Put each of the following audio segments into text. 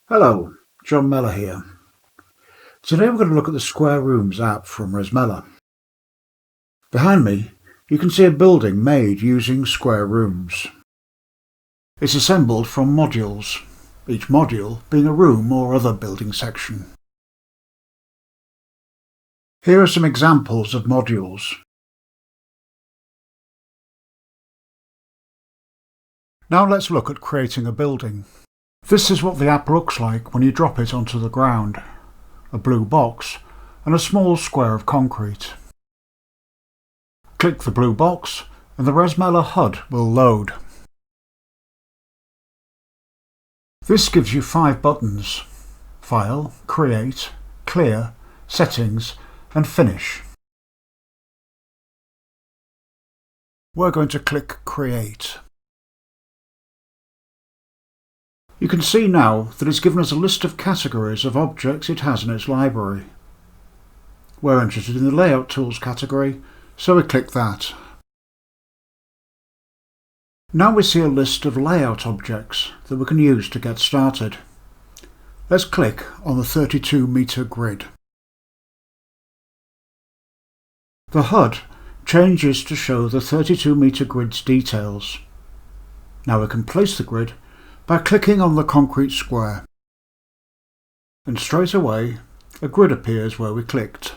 Hello, RezMela here. Today we're going to look at the Square Rooms app from RezMela. Behind me, you can see a building made using square rooms. It's assembled from modules, each module being a room or other building section. Here are some examples of modules. Now let's look at creating a building. This is what the app looks like when you drop it onto the ground. A blue box and a small square of concrete. Click the blue box and the RezMela HUD will load. This gives you 5 buttons: File, Create, Clear, Settings and Finish. We're going to click Create. You can see now that it's given us a list of categories of objects it has in its library. We're interested in the Layout Tools category, so we click that. Now we see a list of layout objects that we can use to get started. Let's click on the 32-metre grid. The HUD changes to show the 32-metre grid's details. Now we can place the grid by clicking on the concrete square. And straight away, a grid appears where we clicked.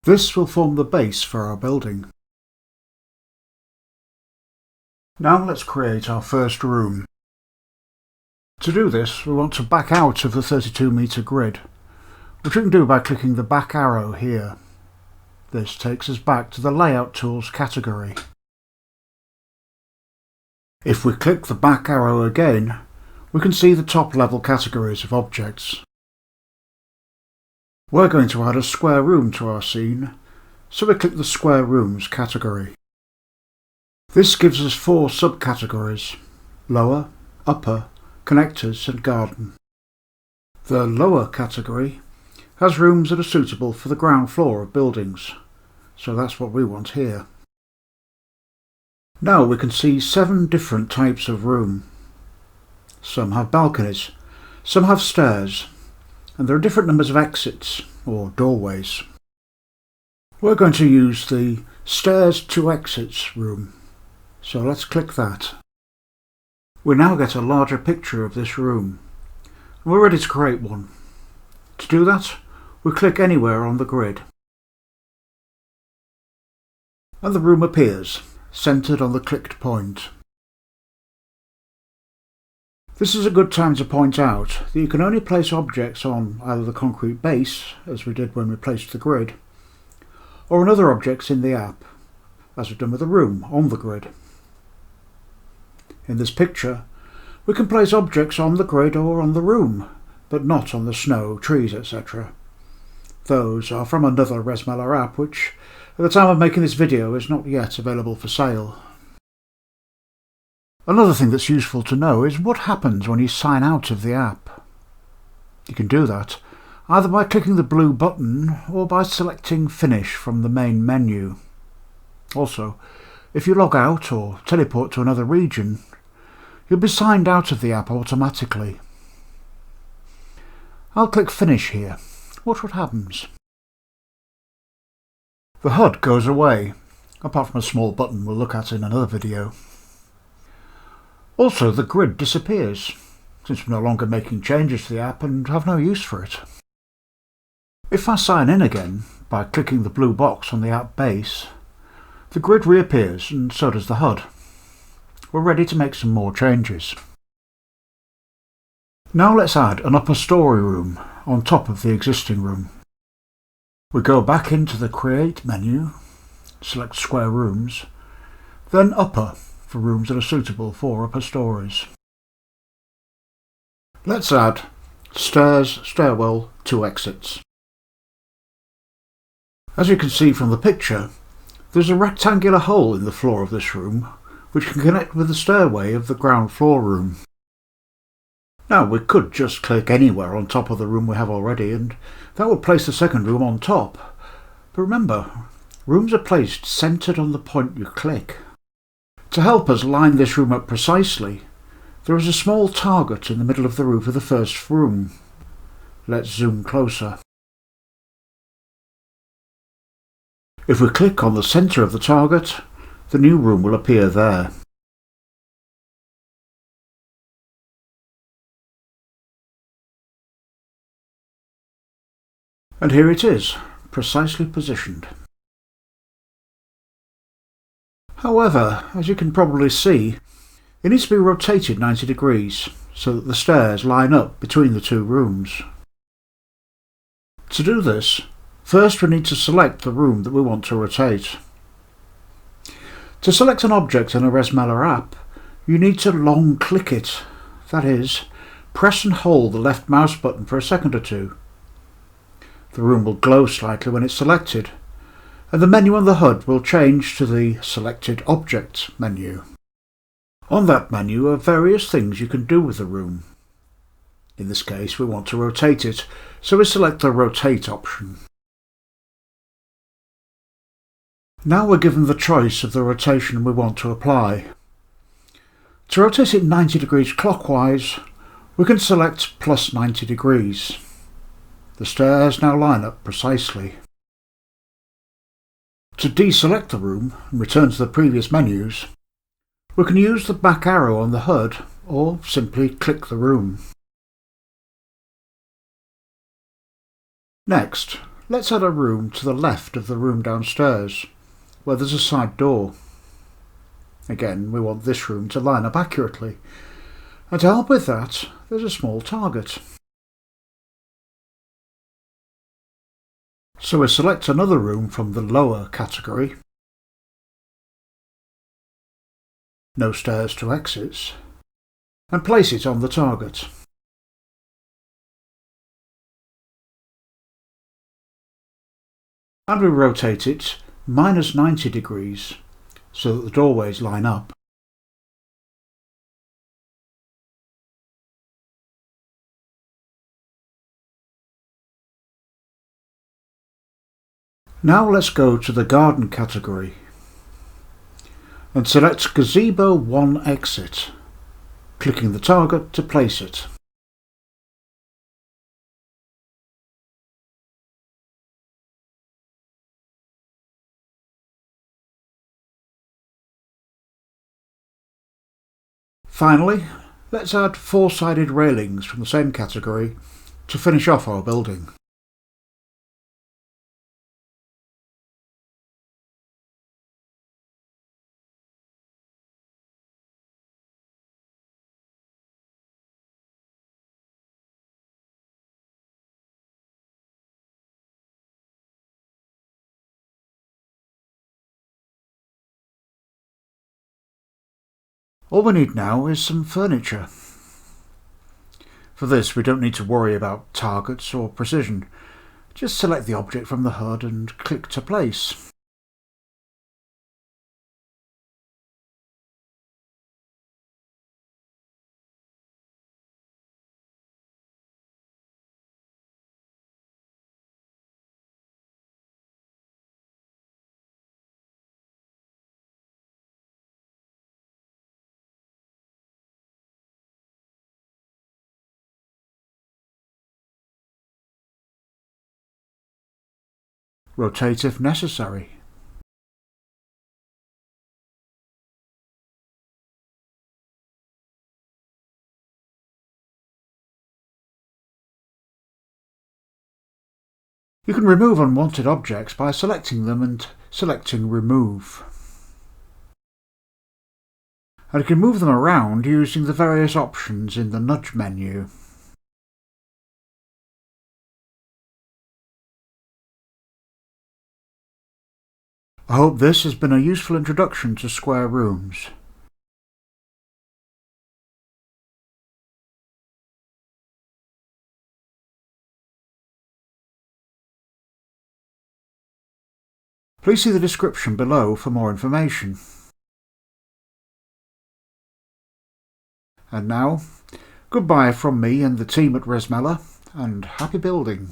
This will form the base for our building. Now let's create our first room. To do this, we want to back out of the 32-metre grid, which we can do by clicking the back arrow here. This takes us back to the Layout Tools category. If we click the back arrow again, we can see the top level categories of objects. We're going to add a square room to our scene, so we click the Square Rooms category. This gives us 4 subcategories: Lower, Upper, Connectors and Garden. The Lower category has rooms that are suitable for the ground floor of buildings, so that's what we want here. Now we can see 7 different types of room. Some have balconies, some have stairs, and there are different numbers of exits, or doorways. We're going to use the Stairs to Exits room, so let's click that. We now get a larger picture of this room, and we're ready to create one. To do that, we click anywhere on the grid. And the room appears, centred on the clicked point. This is a good time to point out that you can only place objects on either the concrete base, as we did when we placed the grid, or on other objects in the app, as we've done with the room on the grid. In this picture, we can place objects on the grid or on the room, but not on the snow, trees, etc. Those are from another RezMela app, which at the time of making this video is not yet available for sale. Another thing that's useful to know is what happens when you sign out of the app. You can do that either by clicking the blue button or by selecting Finish from the main menu. Also, if you log out or teleport to another region, you'll be signed out of the app automatically. I'll click Finish here. Watch what happens. The HUD goes away, apart from a small button we'll look at in another video. Also, the grid disappears, since we're no longer making changes to the app and have no use for it. If I sign in again by clicking the blue box on the app base, the grid reappears and so does the HUD. We're ready to make some more changes. Now let's add an upper story room on top of the existing room. We go back into the Create menu, select Square Rooms, then Upper for rooms that are suitable for upper stories. Let's add Stairs, Stairwell to Exits. As you can see from the picture, there's a rectangular hole in the floor of this room which can connect with the stairway of the ground floor room. Now we could just click anywhere on top of the room we have already and that would place the second room on top. But remember, rooms are placed centred on the point you click. To help us line this room up precisely, There is a small target in the middle of the roof of the first room. Let's zoom closer. If we click on the centre of the target, the new room will appear there. And here it is, precisely positioned. However, as you can probably see, it needs to be rotated 90 degrees so that the stairs line up between the two rooms. To do this, first we need to select the room that we want to rotate. To select an object in a RezMela app, you need to long click it. That is, press and hold the left mouse button for a second or two. The room will glow slightly when it's selected, and the menu on the HUD will change to the Selected Object menu. On that menu are various things you can do with the room. In this case we want to rotate it, so we select the Rotate option. Now we're given the choice of the rotation we want to apply. To rotate it 90 degrees clockwise, we can select plus 90 degrees. The stairs now line up precisely. To deselect the room and return to the previous menus, we can use the back arrow on the HUD or simply click the room. Next, let's add a room to the left of the room downstairs, where there's a side door. Again, we want this room to line up accurately, and to help with that, there's a small target. So we select another room from the lower category, no stairs to exits, and place it on the target. And we rotate it minus 90 degrees so that the doorways line up. Now let's go to the garden category and select Gazebo 1 Exit, clicking the target to place it. Finally, let's add four-sided railings from the same category to finish off our building. All we need now is some furniture. For this we don't need to worry about targets or precision. Just select the object from the HUD and click to place. Rotate if necessary. You can remove unwanted objects by selecting them and selecting Remove. And you can move them around using the various options in the Nudge menu. I hope this has been a useful introduction to square rooms. Please see the description below for more information. And now, goodbye from me and the team at RezMela, and happy building.